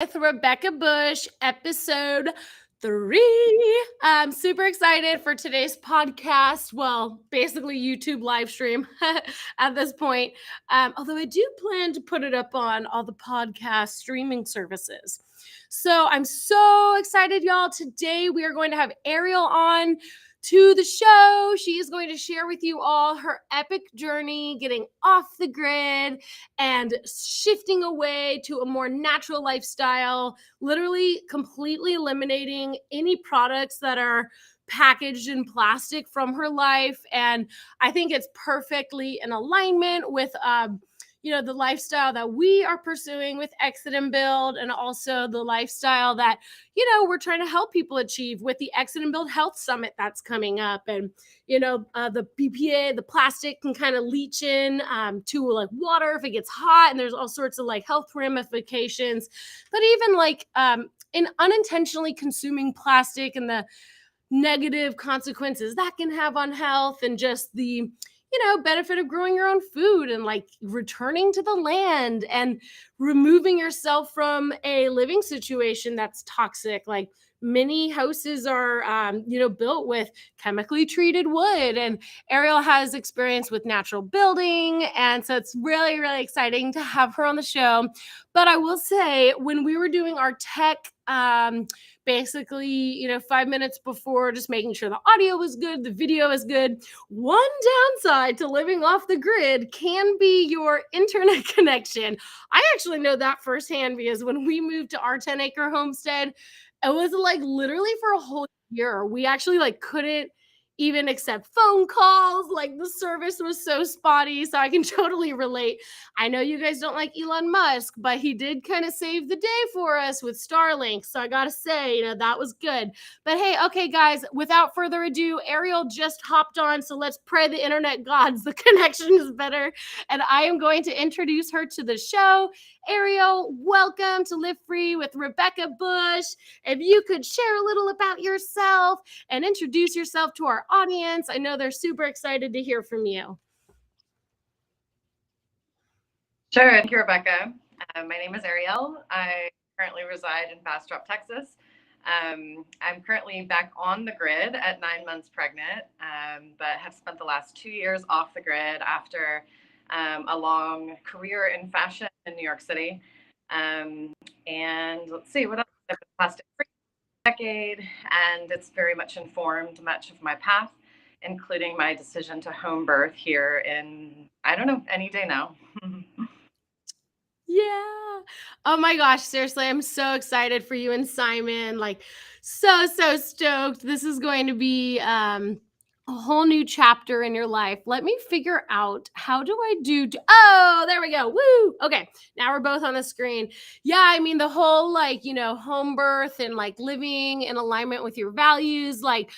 with Rebecca Bush, episode 3. I'm super excited for today's podcast. Well, basically YouTube live stream at this point. Although I do plan to put it up on all the podcast streaming services. So I'm so excited, y'all. Today we are going to have Arielle on to the show. She is going to share with you all her epic journey getting off the grid and shifting away to a more natural lifestyle, literally completely eliminating any products that are packaged in plastic from her life. And I think it's perfectly in alignment with the lifestyle that we are pursuing with Exit and Build, and also the lifestyle that, we're trying to help people achieve with the Exit and Build Health Summit that's coming up. And, the BPA, the plastic can kind of leach in to like water if it gets hot, and there's all sorts of like health ramifications. But even like in unintentionally consuming plastic and the negative consequences that can have on health, and just the benefit of growing your own food and like returning to the land and removing yourself from a living situation that's toxic. Like many houses are, built with chemically treated wood, and Arielle has experience with natural building. And so it's really, really exciting to have her on the show. But I will say, when we were doing our tech, basically, 5 minutes before, just making sure the audio was good, the video is good. One downside to living off the grid can be your internet connection. I actually know that firsthand, because when we moved to our 10-acre homestead, it was like literally for a whole year, we actually like couldn't even accept phone calls. Like the service was so spotty. So I can totally relate. I know you guys don't like Elon Musk, but he did kind of save the day for us with Starlink. So I got to say, that was good. But hey, okay, guys, without further ado, Arielle just hopped on. So let's pray the internet gods the connection is better. And I am going to introduce her to the show. Arielle, welcome to Live Free with Rebecca Bush. If you could share a little about yourself and introduce yourself to our audience. I know they're super excited to hear from you. Sure. Thank you, Rebecca. My name is Arielle. I currently reside in Bastrop, Texas. I'm currently back on the grid at 9 months pregnant, but have spent the last 2 years off the grid after a long career in fashion in New York City. And let's see, what else? I've been plastic free for a decade, and it's very much informed much of my path, including my decision to home birth here in, I don't know, any day now. Yeah. Oh my gosh, seriously, I'm so excited for you and Simon. Like so stoked. This is going to be a whole new chapter in your life. Let me figure out, how do I do oh, there we go. Woo. Okay. Now we're both on the screen. Yeah, I mean the whole like, home birth and like living in alignment with your values, like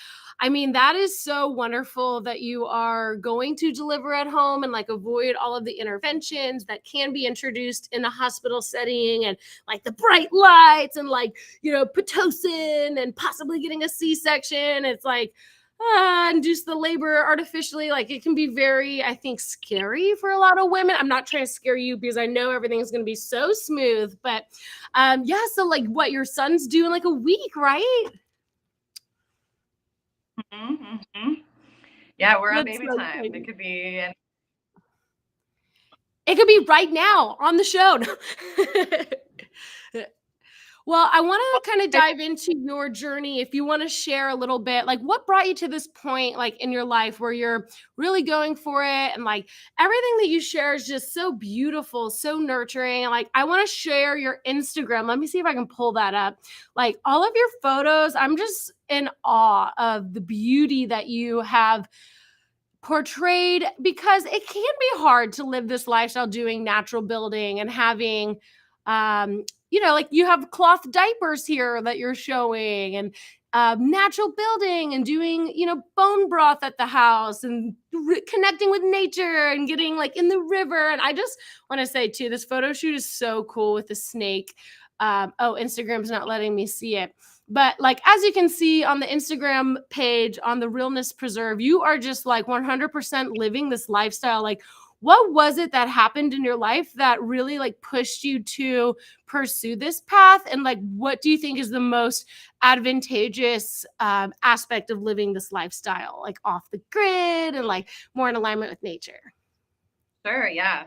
I mean, that is so wonderful that you are going to deliver at home and like avoid all of the interventions that can be introduced in a hospital setting, and like the bright lights and like, Pitocin and possibly getting a C-section. It's like, induce the labor artificially. Like it can be very, I think, scary for a lot of women. I'm not trying to scare you, because I know everything's going to be so smooth. But yeah, so like what, your son's due in like a week, right? Mm-hmm. Yeah, we're on That's baby so time. exciting. It could be right now on the show. Well, I want to kind of dive into your journey. If you want to share a little bit, like what brought you to this point, like in your life where you're really going for it, and like everything that you share is just so beautiful, so nurturing. And like, I want to share your Instagram. Let me see if I can pull that up. Like all of your photos, I'm just in awe of the beauty that you have portrayed, because it can be hard to live this lifestyle doing natural building and having like you have cloth diapers here that you're showing, and natural building, and doing bone broth at the house, and connecting with nature and getting like in the river. And I just want to say too, this photo shoot is so cool with the snake. Instagram's not letting me see it. But like, as you can see on the Instagram page on the Realness Preserve, you are just like 100% living this lifestyle. Like, what was it that happened in your life that really like pushed you to pursue this path? And like, what do you think is the most advantageous aspect of living this lifestyle, like off the grid and like more in alignment with nature? Sure, yeah.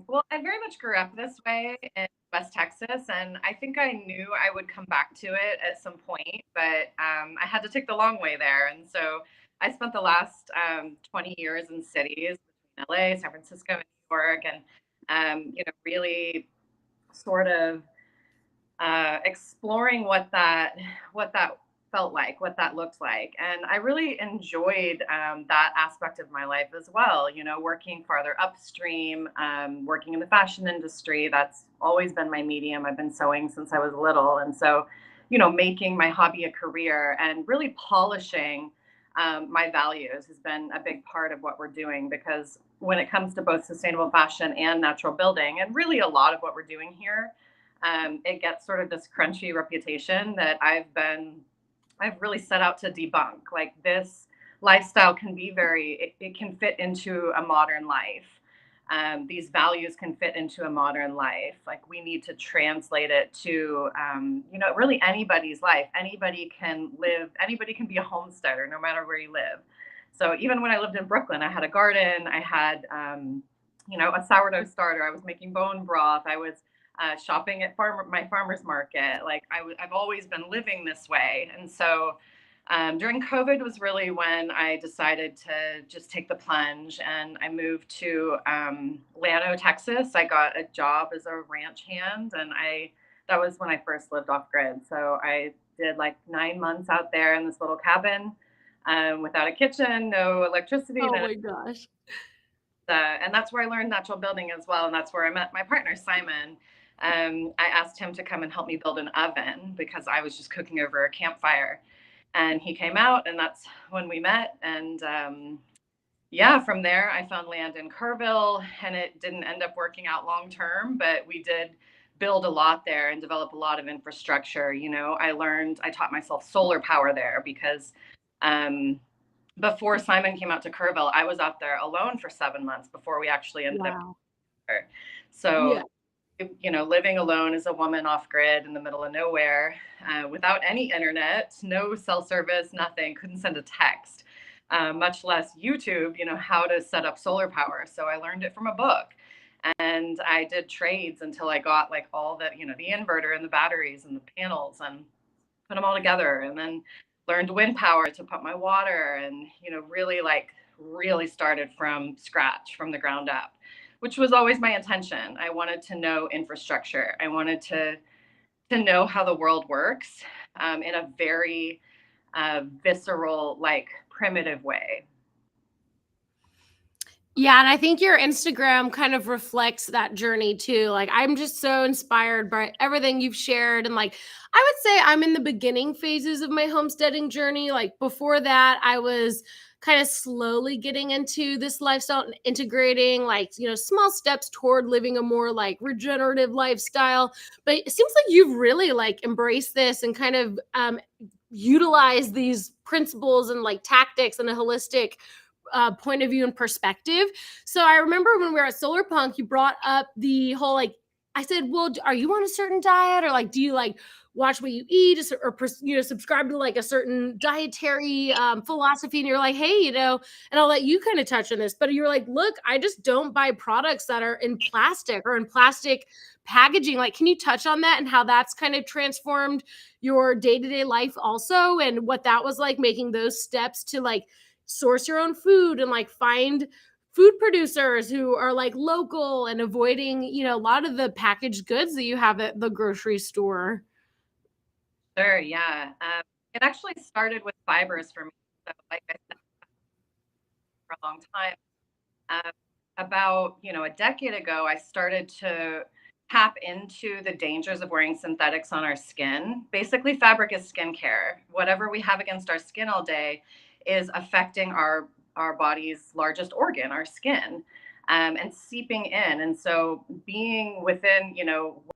Well, I very much grew up this way in West Texas, and I think I knew I would come back to it at some point, but I had to take the long way there. And so I spent the last 20 years in cities between LA, San Francisco, and New York, and really sort of exploring what that felt like, what that looked like, and I really enjoyed that aspect of my life as well. You know, working farther upstream, working in the fashion industry. That's always been my medium. I've been sewing since I was little, and so, making my hobby a career and really polishing my values has been a big part of what we're doing because when it comes to both sustainable fashion and natural building, and really a lot of what we're doing here, it gets sort of this crunchy reputation that I've really set out to debunk. Like this lifestyle can be it can fit into a modern life. These values can fit into a modern life. Like we need to translate it to, really anybody's life. Anybody can be a homesteader no matter where you live. So even when I lived in Brooklyn, I had a garden, I had, a sourdough starter, I was making bone broth, I was shopping at my farmer's market. Like I've always been living this way. And so during COVID was really when I decided to just take the plunge and I moved to Llano, Texas. I got a job as a ranch hand and that was when I first lived off grid. So I did like 9 months out there in this little cabin without a kitchen, no electricity, Oh my gosh. and that's where I learned natural building as well. And that's where I met my partner, Simon. I asked him to come and help me build an oven because I was just cooking over a campfire. And he came out, and that's when we met. And yeah, from there, I found land in Kerrville, and it didn't end up working out long term, but we did build a lot there and develop a lot of infrastructure. I taught myself solar power there because um, before Simon came out to Kerrville, I was out there alone for 7 months before we actually ended up Wow. there. Yeah. So, living alone as a woman off grid in the middle of nowhere, without any internet, no cell service, nothing, couldn't send a text, much less YouTube, how to set up solar power. So I learned it from a book. And I did trades until I got like all the inverter and the batteries and the panels and put them all together, and then learned wind power to pump my water, and really started from scratch, from the ground up, which was always my intention. I wanted to know infrastructure. I wanted to know how the world works in a very visceral, like primitive way. Yeah, and I think your Instagram kind of reflects that journey too. Like I'm just so inspired by everything you've shared, and like I would say I'm in the beginning phases of my homesteading journey. Like before that, I was kind of slowly getting into this lifestyle and integrating like, small steps toward living a more like regenerative lifestyle. But it seems like you've really like embraced this and kind of utilize these principles and like tactics in a holistic point of view and perspective. So I remember when we were at Solar Punk, you brought up the whole like, I said, well, are you on a certain diet, or like, do you like watch what you eat, or subscribe to like a certain dietary philosophy? And you're like, hey, and I'll let you kind of touch on this, but you're like, look, I just don't buy products that are in plastic or in plastic packaging. Like, can you touch on that and how that's kind of transformed your day-to-day life also, and what that was like, making those steps to like source your own food and like find food producers who are like local and avoiding, a lot of the packaged goods that you have at the grocery store? Sure, yeah. It actually started with fibers for me. So, like I said, for a long time. Um, about a decade ago, I started to tap into the dangers of wearing synthetics on our skin. Basically, fabric is skincare. Whatever we have against our skin all day is affecting our body's largest organ, our skin, and seeping in. And so, being within,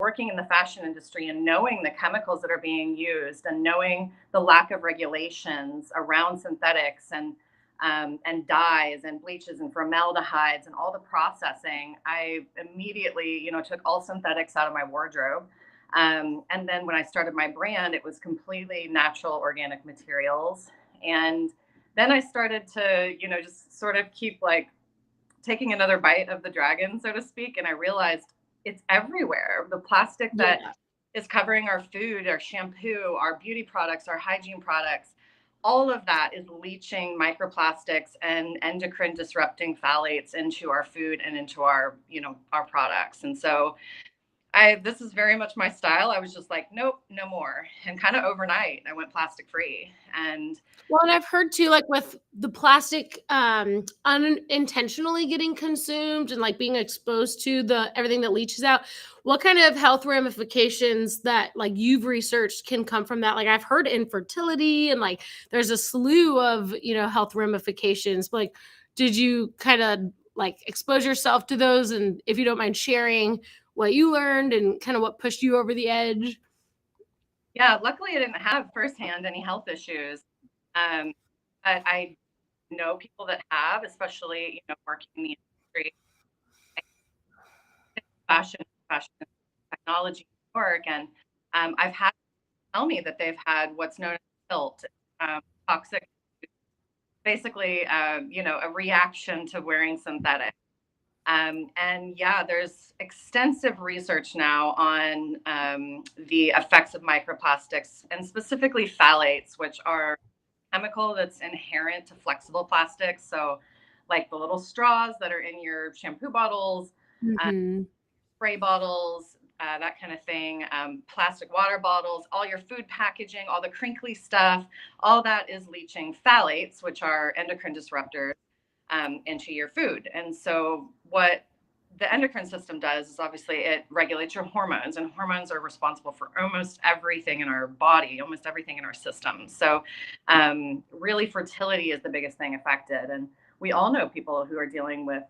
working in the fashion industry and knowing the chemicals that are being used and knowing the lack of regulations around synthetics and and dyes and bleaches and formaldehydes and all the processing, I immediately, took all synthetics out of my wardrobe. And then when I started my brand, it was completely natural organic materials. And then I started to, just sort of keep like taking another bite of the dragon, so to speak. And I realized it's everywhere. The plastic that Yeah. is covering our food, our shampoo, our beauty products, our hygiene products, all of that is leaching microplastics and endocrine disrupting phthalates into our food and into our, our products. And so this is very much my style. I was just like, nope, no more. And kind of overnight, I went plastic free. And Well, and I've heard too, like with the plastic unintentionally getting consumed and like being exposed to the everything that leaches out, what kind of health ramifications that like you've researched can come from that? Like I've heard infertility and like there's a slew of, health ramifications. Like, did you kind of like expose yourself to those? And if you don't mind sharing what you learned and kind of what pushed you over the edge? yeah, luckily I didn't have firsthand any health issues. Um, but I know people that have, especially, working in the industry, fashion, fashion technology work. And I've had tell me that they've had what's known as tilt, toxic, basically, a reaction to wearing synthetic. And yeah, there's extensive research now on the effects of microplastics and specifically phthalates, which are a chemical that's inherent to flexible plastics. So, like the little straws that are in your shampoo bottles, Hmm. spray bottles, that kind of thing, plastic water bottles, all your food packaging, all the crinkly stuff, all that is leaching phthalates, which are endocrine disruptors, into your food. And so, what the endocrine system does is obviously it regulates your hormones, and hormones are responsible for almost everything in our body, almost everything in our system. So, really, fertility is the biggest thing affected. And we all know people who are dealing with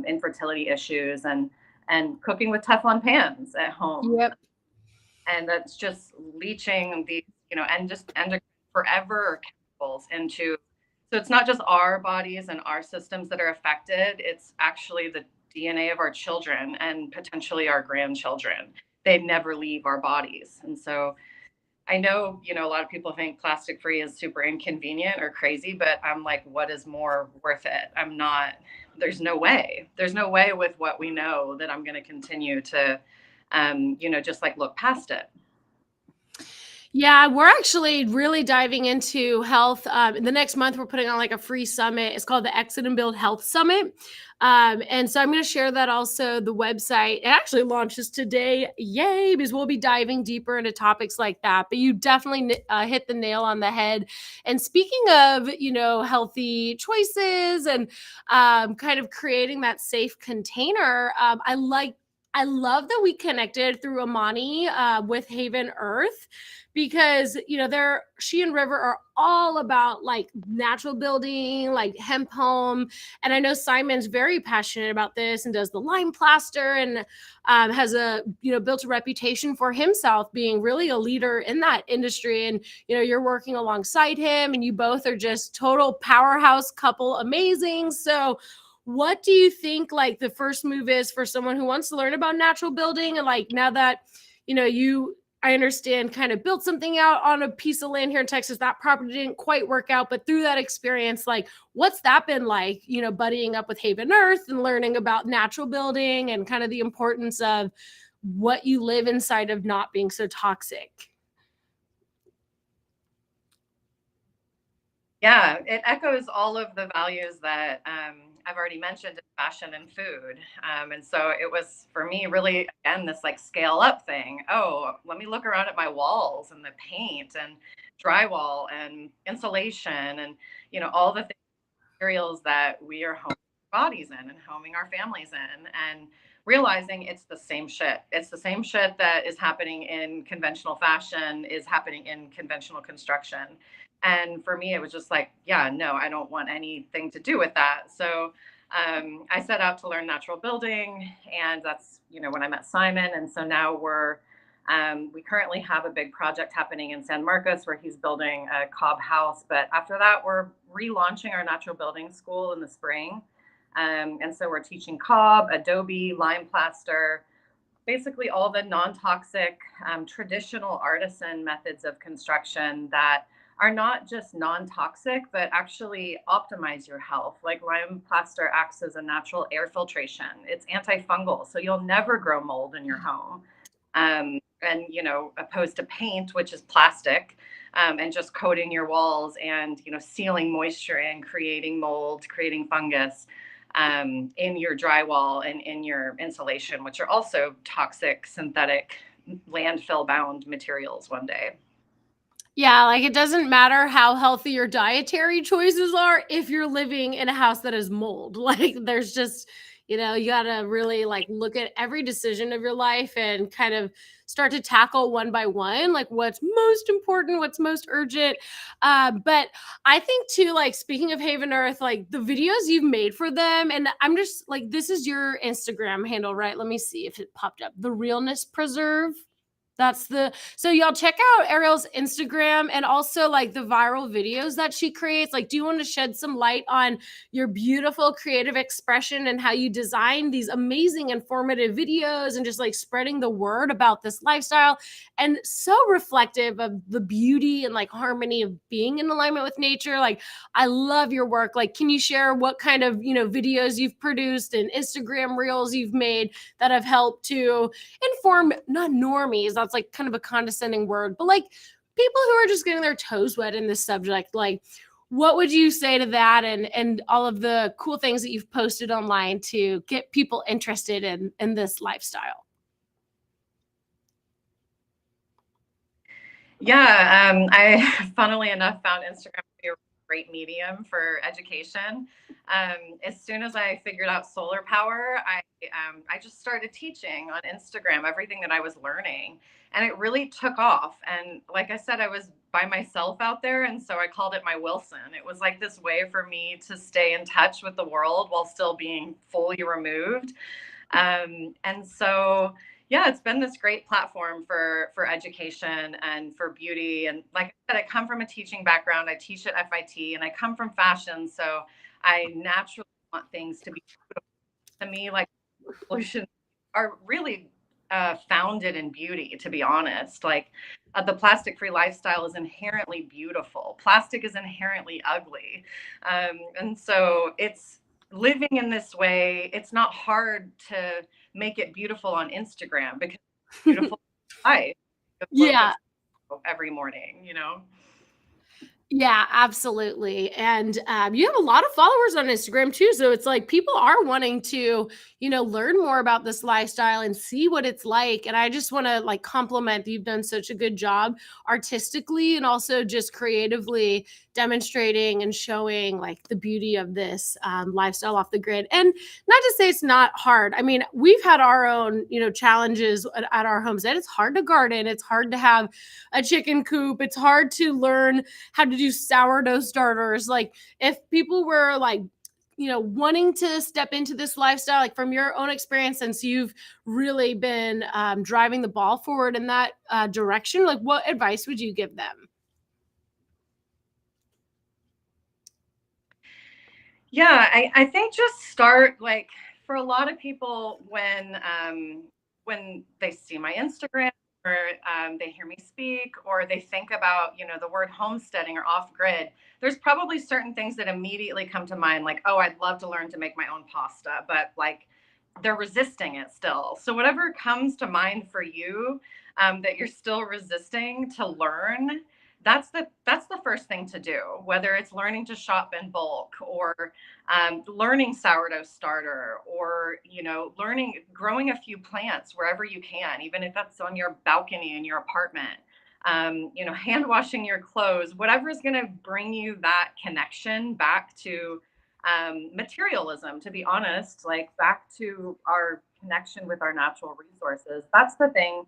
infertility issues and cooking with Teflon pans at home. Yep. And that's just leaching the, and just endocrine forever chemicals into. So it's not just our bodies and our systems that are affected, it's actually the DNA of our children and potentially our grandchildren. They never leave our bodies. And so I know, a lot of people think plastic free is super inconvenient or crazy, but I'm like, what is more worth it? I'm not, there's no way. There's no way with what we know that I'm going to continue to, just like look past it. Yeah, we're actually really diving into health. The next month, we're putting on like a free summit. It's called the Exit and Build Health Summit. And so I'm going to share that also. The website, it actually launches today. Yay, because we'll be diving deeper into topics like that. But you definitely hit the nail on the head. And speaking of, healthy choices and kind of creating that safe container, I love that we connected through Amani with Haven Earth because she and River are all about like natural building, like hemp home. And I know Simon's very passionate about this and does the lime plaster and has built a reputation for himself being really a leader in that industry. And you're working alongside him and you both are just total powerhouse couple, amazing. So what do you think like the first move is for someone who wants to learn about natural building? And like now that I understand kind of built something out on a piece of land here in Texas, that property didn't quite work out, but through that experience, like what's that been like, buddying up with Haven Earth and learning about natural building and kind of the importance of what you live inside of not being so toxic? Yeah, it echoes all of the values that I've already mentioned in fashion and food. And so it was for me really, again, this like scale up thing. Oh, let me look around at my walls and the paint and drywall and insulation and, all the materials that we are homing our bodies in and homing our families in. And realizing it's the same shit. It's the same shit that is happening in conventional fashion is happening in conventional construction. And for me, it was just like, yeah, no, I don't want anything to do with that. So I set out to learn natural building, and that's when I met Simon. And so now we're We currently have a big project happening in San Marcos where he's building a cob house. But after that, we're relaunching our natural building school in the spring. And so we're teaching cob, adobe, lime plaster, basically all the non-toxic, traditional artisan methods of construction that are not just non-toxic, but actually optimize your health. Like lime plaster acts as a natural air filtration. It's antifungal, so you'll never grow mold in your home. And opposed to paint, which is plastic, and just coating your walls and sealing moisture and creating mold, creating fungus in your drywall and in your insulation, which are also toxic, synthetic, landfill bound materials one day. Yeah, like it doesn't matter how healthy your dietary choices are if you're living in a house that is mold. Like there's just, you gotta really like look at every decision of your life and kind of start to tackle one by one, like what's most important, what's most urgent. But I think too, like speaking of Haven Earth, like the videos you've made for them, and I'm just like, this is your Instagram handle, right? Let me see if it popped up. The Realness Preserve. So y'all check out Arielle's Instagram and also like the viral videos that she creates. Like, do you want to shed some light on your beautiful creative expression and how you design these amazing informative videos and just like spreading the word about this lifestyle and so reflective of the beauty and like harmony of being in alignment with nature? Like, I love your work. Like, can you share what kind of, videos you've produced and Instagram reels you've made that have helped to inform not normies, that's like kind of a condescending word, but like people who are just getting their toes wet in this subject? Like, what would you say to that and all of the cool things that you've posted online to get people interested in this lifestyle? Yeah, I funnily enough found Instagram to be a great medium for education. As soon as I figured out solar power, I just started teaching on Instagram everything that I was learning, and it really took off. And like I said, I was by myself out there, and so I called it my Wilson. It was like this way for me to stay in touch with the world while still being fully removed. And so yeah, it's been this great platform for education and for beauty. And like I said, I come from a teaching background. I teach at FIT, and I come from fashion, so I naturally want things to be beautiful. To me, like solutions are really founded in beauty. To be honest, like the plastic-free lifestyle is inherently beautiful. Plastic is inherently ugly, and so it's living in this way. It's not hard to make it beautiful on Instagram because it's beautiful life. The look Yeah. of every morning. Yeah, absolutely. And you have a lot of followers on Instagram too. So it's like people are wanting to, learn more about this lifestyle and see what it's like. And I just want to like compliment that you've done such a good job artistically and also just creatively demonstrating and showing like the beauty of this lifestyle off the grid. And not to say it's not hard. I mean, we've had our own, challenges at our homestead. It's hard to garden. It's hard to have a chicken coop. It's hard to learn how to do sourdough starters. Like if people were like, wanting to step into this lifestyle, like from your own experience, since you've really been driving the ball forward in that direction, like what advice would you give them? Yeah, I think just start like for a lot of people when they see my Instagram or they hear me speak or they think about the word homesteading or off grid. There's probably certain things that immediately come to mind, like, oh, I'd love to learn to make my own pasta, but like they're resisting it still. So whatever comes to mind for you, that you're still resisting to learn, that's the first thing to do. Whether it's learning to shop in bulk or learning sourdough starter, or learning growing a few plants wherever you can, even if that's on your balcony in your apartment. Hand washing your clothes, whatever is going to bring you that connection back to materialism, to be honest, like back to our connection with our natural resources. That's the thing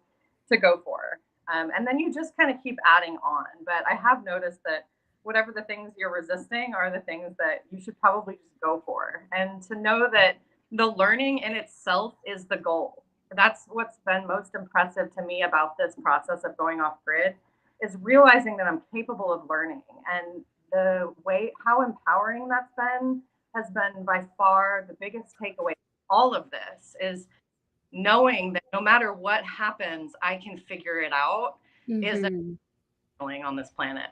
to go for. And then you just kind of keep adding on. But I have noticed that whatever the things you're resisting are the things that you should probably just go for. And to know that the learning in itself is the goal. that's what's been most impressive to me about this process of going off grid is realizing that I'm capable of learning, and the way how empowering that's been has been by far the biggest takeaway. All of this is knowing that no matter what happens, I can figure it out is Mhm. on this planet.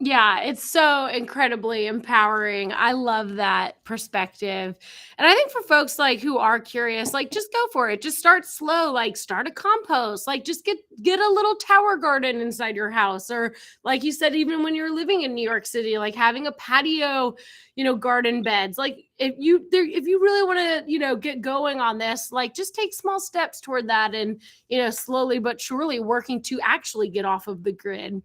Yeah, it's so incredibly empowering. I love that perspective. And I think for folks like who are curious, like just go for it. Just start slow, like start a compost, like just get a little tower garden inside your house, or like you said, even when you're living in New York City, like having a patio, garden beds. Like if you really want to, get going on this, like just take small steps toward that, and slowly but surely working to actually get off of the grid.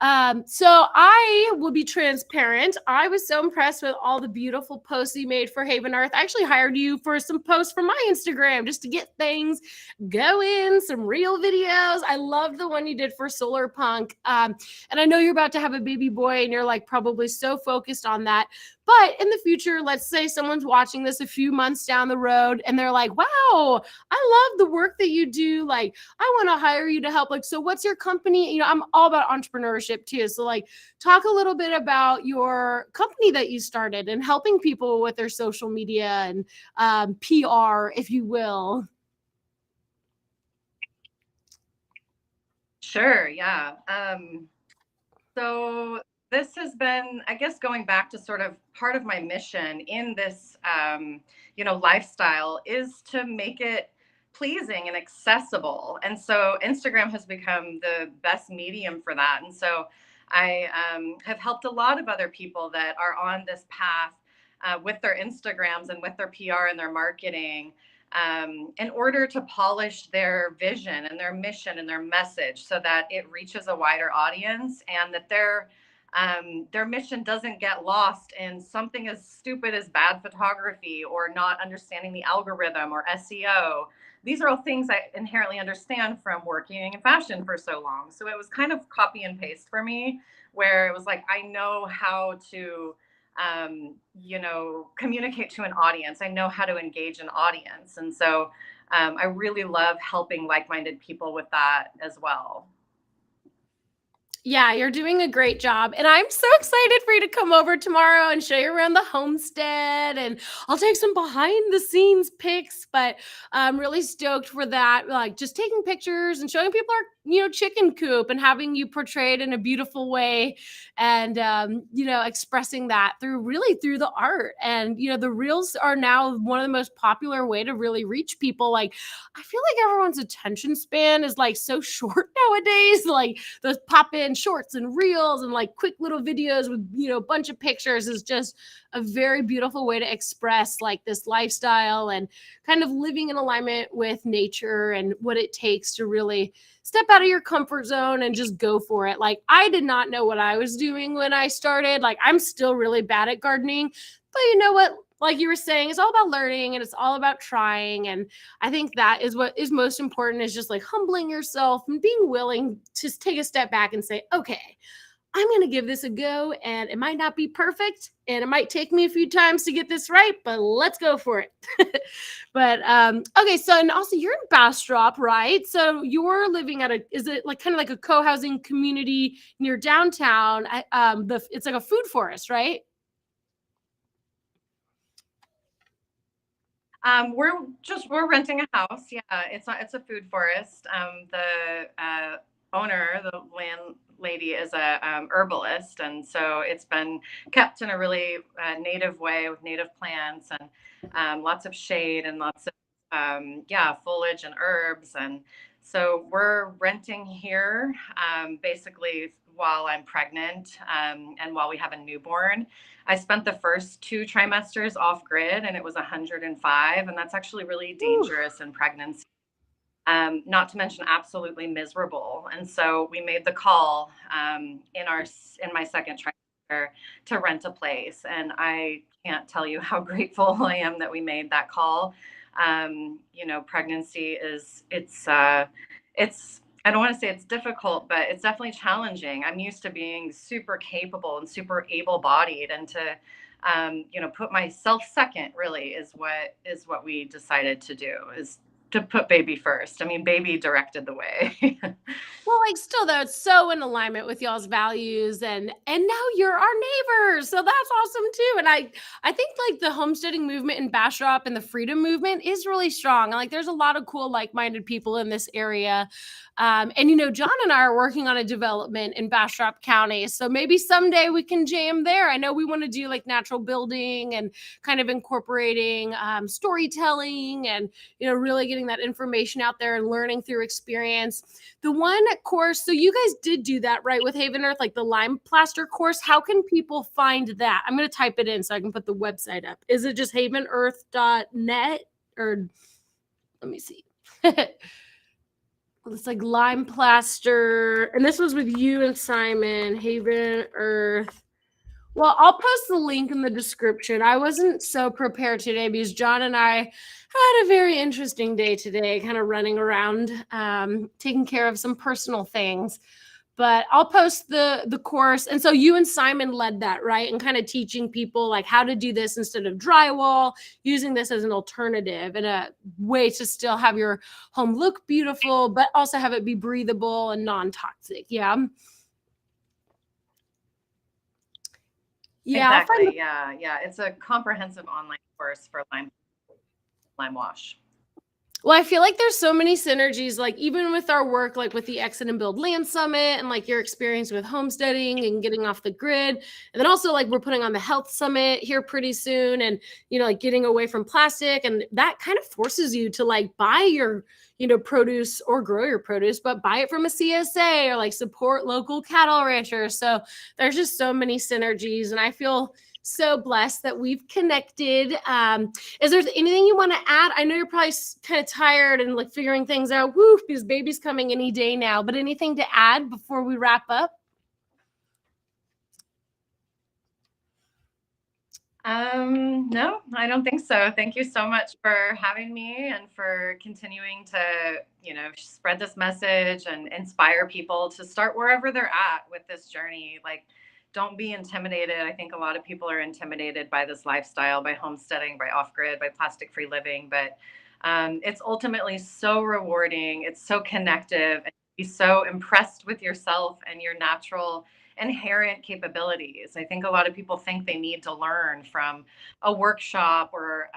So I will be transparent. I was so impressed with all the beautiful posts you made for Haven Earth. I actually hired you for some posts from my Instagram just to get things going, some real videos. I love the one you did for Solar Punk. And I know you're about to have a baby boy and you're like probably so focused on that. But in the future, let's say someone's watching this a few months down the road and they're like, wow, I love the work that you do. Like, I want to hire you to help. Like, so what's your company? I'm all about entrepreneurship too. So, like, talk a little bit about your company that you started and helping people with their social media and PR, if you will. Sure, yeah. So this has been, I guess, going back to sort of part of my mission in this, lifestyle is to make it pleasing and accessible. And so Instagram has become the best medium for that. And so I have helped a lot of other people that are on this path with their Instagrams and with their PR and their marketing, in order to polish their vision and their mission and their message so that it reaches a wider audience, and that their mission doesn't get lost in something as stupid as bad photography or not understanding the algorithm or SEO. These are all things I inherently understand from working in fashion for so long. So it was kind of copy and paste for me, where it was like, I know how to communicate to an audience. I know how to engage an audience. And so I really love helping like minded people with that as well. Yeah, you're doing a great job. And I'm so excited for you to come over tomorrow and show you around the homestead. And I'll take some behind the scenes pics, but I'm really stoked for that. Like just taking pictures and showing people our, chicken coop and having you portrayed in a beautiful way, and, expressing that through the art. And, the reels are now one of the most popular way to really reach people. Like, I feel like everyone's attention span is like so short nowadays. Like, those pop in shorts and reels and like quick little videos with a bunch of pictures is just a very beautiful way to express like this lifestyle and kind of living in alignment with nature and what it takes to really step out of your comfort zone and just go for it. Like, I did not know what I was doing when I started. Like, I'm still really bad at gardening, but you know what, like you were saying, it's all about learning and it's all about trying. And I think that is what is most important, is just like humbling yourself and being willing to take a step back and say, okay, I'm going to give this a go, and it might not be perfect and it might take me a few times to get this right, but let's go for it. But okay, so, and also you're in Bastrop, right? So you're living at is it like kind of like a co-housing community near downtown? It's like a food forest, right? We're renting a house. Yeah, it's a food forest. The owner, the landlady, is a herbalist, and so it's been kept in a really native way with native plants and lots of shade and lots of foliage and herbs. And so we're renting here basically while I'm pregnant, and while we have a newborn. I spent the first 2 trimesters off grid and it was 105. And that's actually really Ooh. dangerous in pregnancy, not to mention absolutely miserable. And so we made the call in my second trimester to rent a place. And I can't tell you how grateful I am that we made that call. Pregnancy it's I don't want to say it's difficult, but it's definitely challenging. I'm used to being super capable and super able-bodied, and to put myself second really is what we decided to do. Is to put baby first. I mean, baby directed the way. Well, like still though, it's so in alignment with y'all's values, and now you're our neighbors. So that's awesome too. And I think like the homesteading movement in Bastrop and the freedom movement is really strong. Like there's a lot of cool like-minded people in this area. And John and I are working on a development in Bastrop County. So maybe someday we can jam there. I know we want to do like natural building and kind of incorporating storytelling and really getting that information out there and learning through experience. The one course, so you guys did do that, right, with Haven Earth, like the lime plaster course. How can people find that? I'm going to type it in so I can put the website up. Is it just havenearth.net or let me see. It's like lime plaster. And this was with you and Simon, Haven Earth. Well, I'll post the link in the description. I wasn't so prepared today because John and I had a very interesting day today, kind of running around, taking care of some personal things. But I'll post the course. And so you and Simon led that, right? And kind of teaching people like how to do this instead of drywall, using this as an alternative and a way to still have your home look beautiful, but also have it be breathable and non-toxic. Yeah. Yeah, exactly. Yeah. It's a comprehensive online course for lime wash. Well, I feel like there's so many synergies, like even with our work, like with the Exit and Build Land Summit and like your experience with homesteading and getting off the grid. And then also like we're putting on the Health Summit here pretty soon and, like getting away from plastic. And that kind of forces you to like buy your, produce or grow your produce, but buy it from a CSA or like support local cattle ranchers. So there's just so many synergies. And I feel so blessed that we've connected. Is there anything you want to add? I know you're probably kind of tired and like figuring things out. Woo, because baby's coming any day now. But anything to add before we wrap up? No, I don't think so. Thank you so much for having me and for continuing to, spread this message and inspire people to start wherever they're at with this journey. Like, don't be intimidated. I think a lot of people are intimidated by this lifestyle, by homesteading, by off-grid, by plastic-free living, but it's ultimately so rewarding. It's so connective, and you'll be so impressed with yourself and your natural inherent capabilities. I think a lot of people think they need to learn from a workshop or,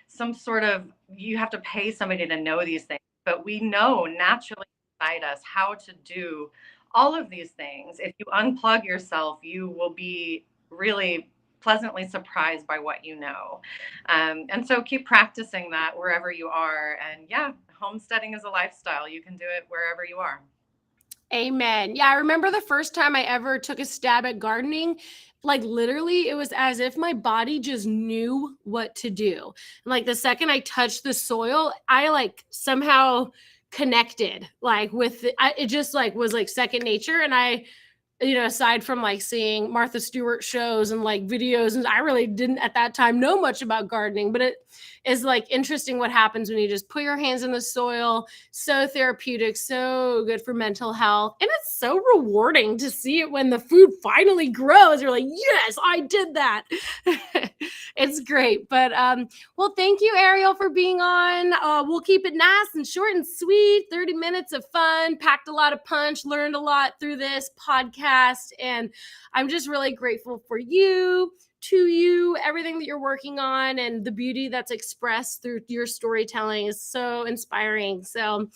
some sort of, you have to pay somebody to know these things, but we know naturally inside us how to do all of these things. If you unplug yourself, you will be really pleasantly surprised by what you know. And so keep practicing that wherever you are. And yeah, homesteading is a lifestyle. You can do it wherever you are. Amen. Yeah, I remember the first time I ever took a stab at gardening, like literally it was as if my body just knew what to do. Like the second I touched the soil, I like somehow connected like with it just like was like second nature. And I aside from like seeing Martha Stewart shows and like videos, and I really didn't at that time know much about gardening, but it is like interesting what happens when you just put your hands in the soil. So therapeutic, so good for mental health. And it's so rewarding to see it when the food finally grows. You're like, yes, I did that. It's great. But well, thank you, Arielle, for being on. We'll keep it nice and short and sweet. 30 minutes of fun, packed a lot of punch, learned a lot through this podcast. And I'm just really grateful for you, to you, everything that you're working on, and the beauty that's expressed through your storytelling is so inspiring. So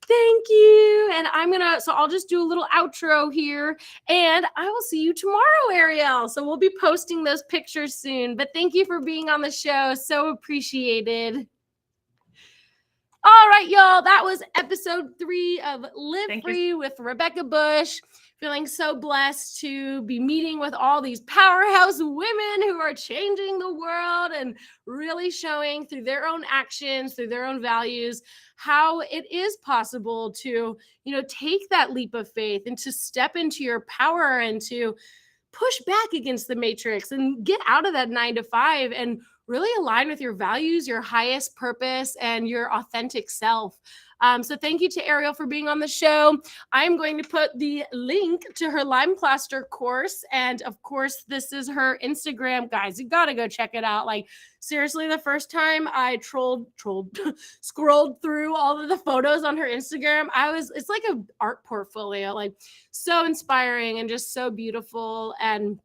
thank you. And I'll just do a little outro here, and I will see you tomorrow, Arielle. So we'll be posting those pictures soon, but thank you for being on the show. So appreciated. All right, y'all. That was episode 3 of Live Free with Rebecca Bush. Feeling so blessed to be meeting with all these powerhouse women who are changing the world and really showing through their own actions, through their own values, how it is possible to, take that leap of faith and to step into your power and to push back against the matrix and get out of that 9 to 5 and really align with your values, your highest purpose, and your authentic self. So thank you to Arielle for being on the show. I'm going to put the link to her lime plaster course. And of course, this is her Instagram. Guys, you got to go check it out. Like, seriously, the first time I scrolled through all of the photos on her Instagram, it's like an art portfolio, like so inspiring and just so beautiful. And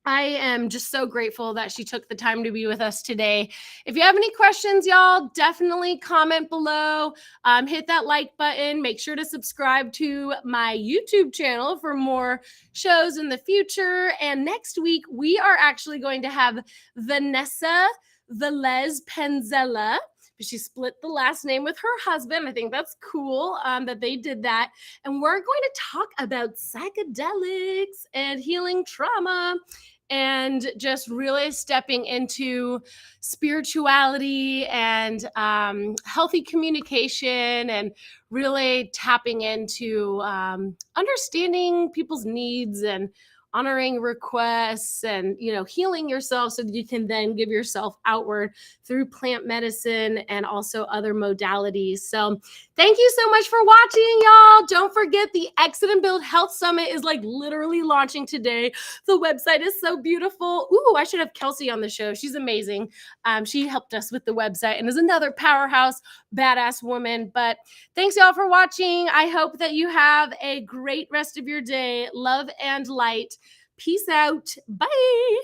I am just so grateful that she took the time to be with us today. If you have any questions, y'all, definitely comment below. Hit that like button. Make sure to subscribe to my YouTube channel for more shows in the future. And next week, we are actually going to have Vanessa Velez Penzella. She split the last name with her husband. I think that's cool that they did that. And we're going to talk about psychedelics and healing trauma and just really stepping into spirituality and healthy communication and really tapping into understanding people's needs and honoring requests and, healing yourself so that you can then give yourself outward through plant medicine and also other modalities. So thank you so much for watching, y'all. Don't forget the Exit and Build Health Summit is like literally launching today. The website is so beautiful. Ooh, I should have Kelsey on the show. She's amazing. She helped us with the website and is another powerhouse, badass woman. But thanks, y'all, for watching. I hope that you have a great rest of your day. Love and light. Peace out. Bye.